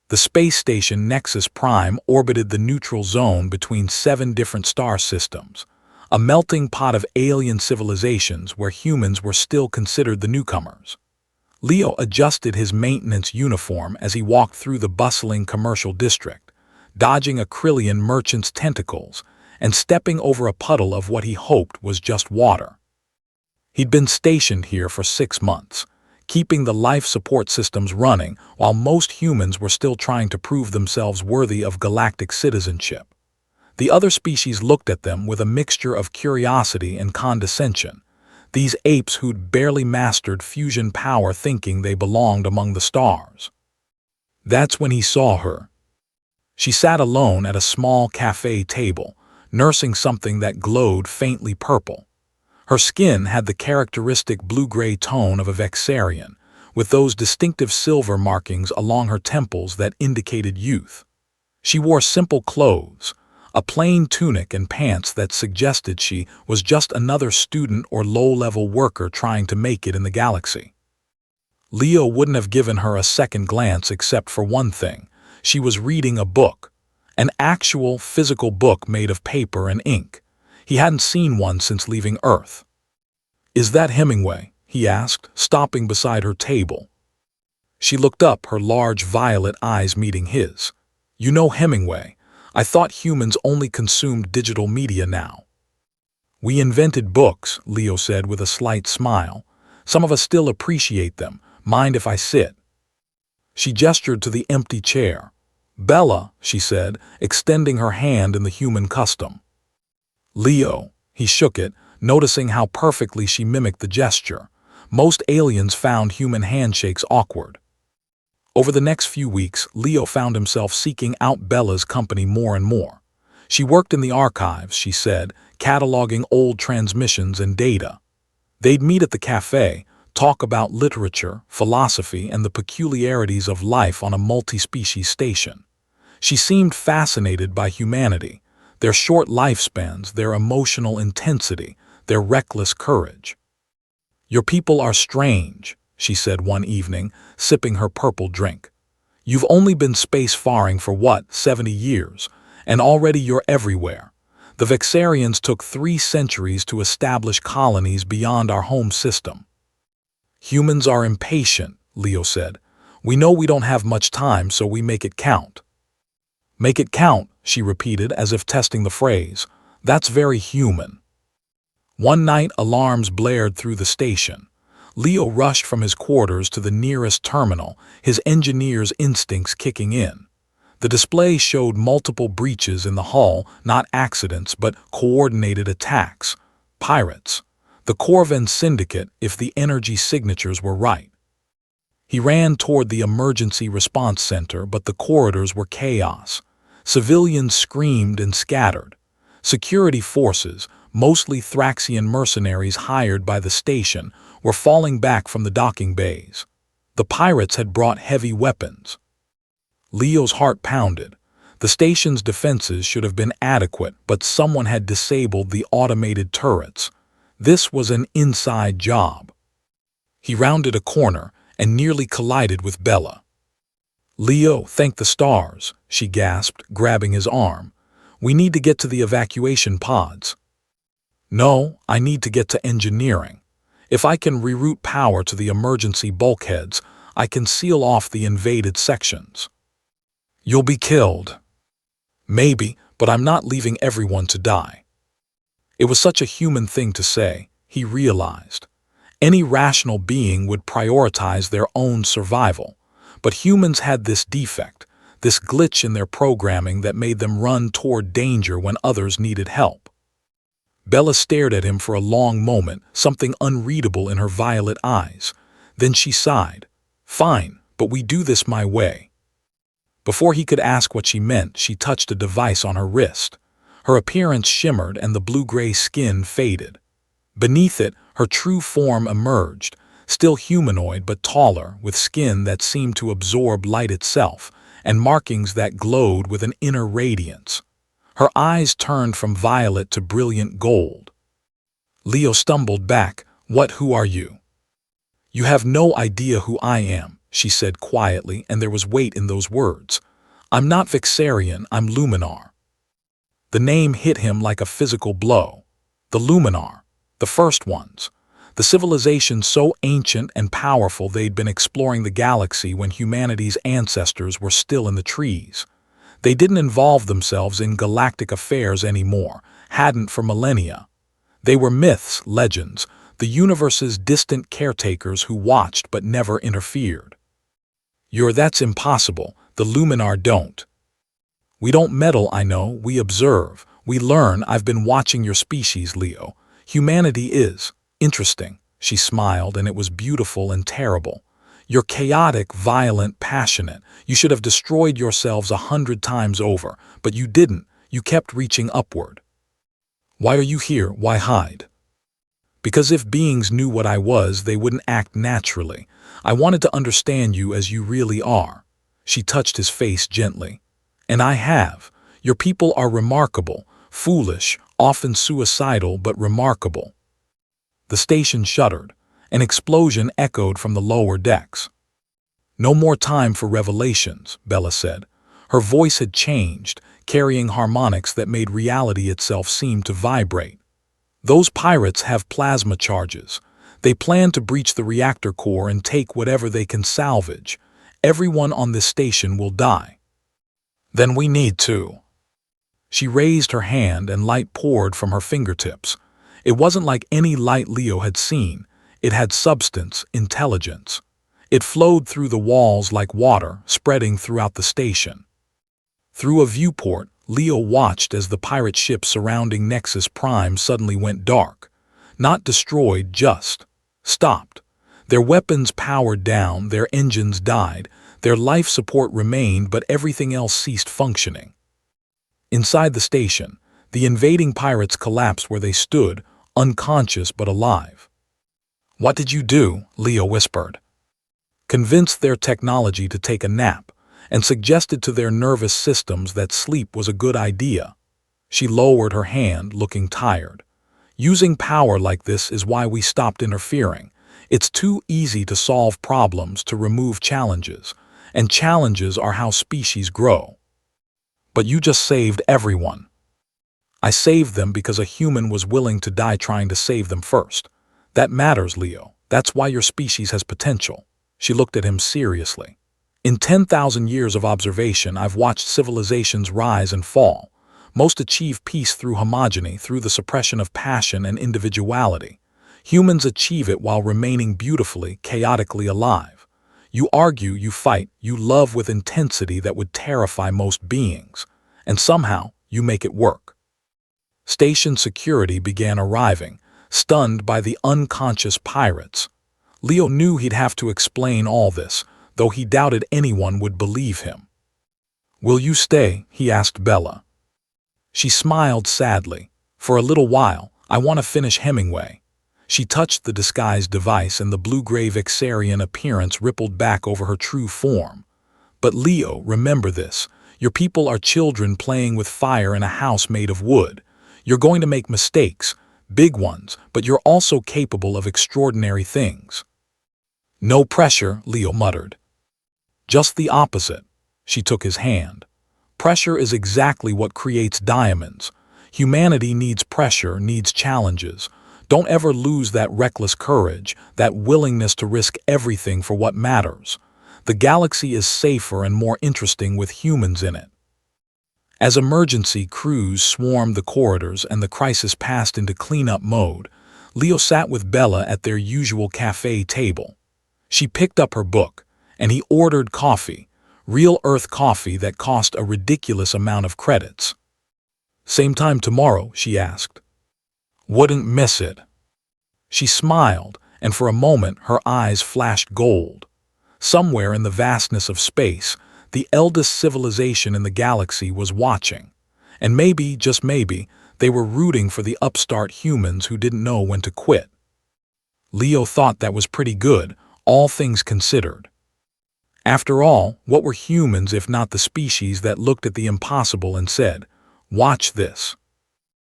The space station Nexus Prime orbited the neutral zone between 7 different star systems, a melting pot of alien civilizations where humans were still considered the newcomers. Leo adjusted his maintenance uniform as he walked through the bustling commercial district, dodging a Krillian merchant's tentacles and stepping over a puddle of what he hoped was just water. He'd been stationed here for 6 months, keeping the life support systems running while most humans were still trying to prove themselves worthy of galactic citizenship. The other species looked at them with a mixture of curiosity and condescension, these apes who'd barely mastered fusion power thinking they belonged among the stars. That's when he saw her. She sat alone at a small cafe table, nursing something that glowed faintly purple. Her skin had the characteristic blue-gray tone of a Vexarian, with those distinctive silver markings along her temples that indicated youth. She wore simple clothes, a plain tunic and pants that suggested she was just another student or low-level worker trying to make it in the galaxy. Leo wouldn't have given her a second glance except for one thing. She was reading a book, an actual physical book made of paper and ink. He hadn't seen one since leaving Earth. "Is that Hemingway?" he asked, stopping beside her table. She looked up, her large violet eyes meeting his. "You know Hemingway. I thought humans only consumed digital media now." "We invented books," Leo said with a slight smile. "Some of us still appreciate them. Mind if I sit?" She gestured to the empty chair. "Bella," she said, extending her hand in the human custom. "Leo." He shook it, noticing how perfectly she mimicked the gesture. Most aliens found human handshakes awkward. Over the next few weeks, Leo found himself seeking out Bella's company more and more. She worked in the archives, she said, cataloging old transmissions and data. They'd meet at the cafe, talk about literature, philosophy, and the peculiarities of life on a multi-species station. She seemed fascinated by humanity, their short lifespans, their emotional intensity, their reckless courage. "Your people are strange," she said one evening, sipping her purple drink. "You've only been space-faring for what, 70 years, and already you're everywhere. The Vexarians took 3 centuries to establish colonies beyond our home system." "Humans are impatient," Leo said. "We know we don't have much time, so we make it count." "Make it count," she repeated as if testing the phrase. "That's very human." One night, alarms blared through the station. Leo rushed from his quarters to the nearest terminal, his engineer's instincts kicking in. The display showed multiple breaches in the hull, not accidents but coordinated attacks. Pirates. The Corvan Syndicate, if the energy signatures were right. He ran toward the emergency response center, but the corridors were chaos. Civilians screamed and scattered. Security forces, mostly Thraxian mercenaries hired by the station, were falling back from the docking bays. The pirates had brought heavy weapons. Leo's heart pounded. The station's defenses should have been adequate, but someone had disabled the automated turrets. This was an inside job. He rounded a corner and nearly collided with Bella. "Leo, thank the stars," she gasped, grabbing his arm. "We need to get to the evacuation pods." "No, I need to get to engineering. If I can reroute power to the emergency bulkheads, I can seal off the invaded sections." "You'll be killed." "Maybe, but I'm not leaving everyone to die." It was such a human thing to say, he realized. Any rational being would prioritize their own survival, but humans had this defect, this glitch in their programming that made them run toward danger when others needed help. Bella stared at him for a long moment, something unreadable in her violet eyes. Then she sighed. "Fine, but we do this my way." Before he could ask what she meant, she touched a device on her wrist. Her appearance shimmered and the blue-gray skin faded. Beneath it, her true form emerged, still humanoid but taller, with skin that seemed to absorb light itself, and markings that glowed with an inner radiance. Her eyes turned from violet to brilliant gold. Leo stumbled back. "Who are you?" "You have no idea who I am," she said quietly, and there was weight in those words. I'm not Vixarian, I'm Luminar. The name hit him like a physical blow. The Luminar, the first ones. The civilization so ancient and powerful they'd been exploring the galaxy when humanity's ancestors were still in the trees. They didn't involve themselves in galactic affairs anymore, hadn't for millennia. They were myths, legends, the universe's distant caretakers who watched but never interfered. That's impossible. The Luminar don't. We don't meddle, I know. We observe. We learn. I've been watching your species, Leo. Humanity is interesting. She smiled, and it was beautiful and terrible. You're chaotic, violent, passionate. You should have destroyed yourselves 100 times over, but you didn't. You kept reaching upward. Why are you here? Why hide? Because if beings knew what I was, they wouldn't act naturally. I wanted to understand you as you really are. She touched his face gently. And I have. Your people are remarkable, foolish, often suicidal, but remarkable. The station shuddered. An explosion echoed from the lower decks. No more time for revelations, Bella said. Her voice had changed, carrying harmonics that made reality itself seem to vibrate. Those pirates have plasma charges. They plan to breach the reactor core and take whatever they can salvage. Everyone on this station will die. Then we need to. She raised her hand and light poured from her fingertips. It wasn't like any light Leo had seen. It had substance, intelligence. It flowed through the walls like water, spreading throughout the station. Through a viewport, Leo watched as the pirate ship surrounding Nexus Prime suddenly went dark. Not destroyed, just stopped. Their weapons powered down, their engines died, their life support remained, but everything else ceased functioning. Inside the station, the invading pirates collapsed where they stood, unconscious but alive. What did you do? Leo whispered. Convinced their technology to take a nap, and suggested to their nervous systems that sleep was a good idea. She lowered her hand, looking tired. Using power like this is why we stopped interfering. It's too easy to solve problems, to remove challenges, and challenges are how species grow. But you just saved everyone. I saved them because a human was willing to die trying to save them first. That matters, Leo. That's why your species has potential. She looked at him seriously. In 10,000 years of observation, I've watched civilizations rise and fall. Most achieve peace through homogeny, through the suppression of passion and individuality. Humans achieve it while remaining beautifully, chaotically alive. You argue, you fight, you love with intensity that would terrify most beings. And somehow, you make it work. Station security began arriving, stunned by the unconscious pirates. Leo knew he'd have to explain all this, though he doubted anyone would believe him. Will you stay? He asked Bella. She smiled sadly. For a little while, I want to finish Hemingway. She touched the disguise device and the blue-gray Vixarian appearance rippled back over her true form. But Leo, remember this. Your people are children playing with fire in a house made of wood. You're going to make mistakes, big ones, but you're also capable of extraordinary things. No pressure, Leo muttered. Just the opposite. She took his hand. Pressure is exactly what creates diamonds. Humanity needs pressure, needs challenges. Don't ever lose that reckless courage, that willingness to risk everything for what matters. The galaxy is safer and more interesting with humans in it. As emergency crews swarmed the corridors and the crisis passed into cleanup mode, Leo sat with Bella at their usual cafe table. She picked up her book, and he ordered coffee, real Earth coffee that cost a ridiculous amount of credits. Same time tomorrow, she asked. Wouldn't miss it. She smiled, and for a moment her eyes flashed gold. Somewhere in the vastness of space, the eldest civilization in the galaxy was watching. And maybe, just maybe, they were rooting for the upstart humans who didn't know when to quit. Leo thought that was pretty good, all things considered. After all, what were humans if not the species that looked at the impossible and said, "Watch this"?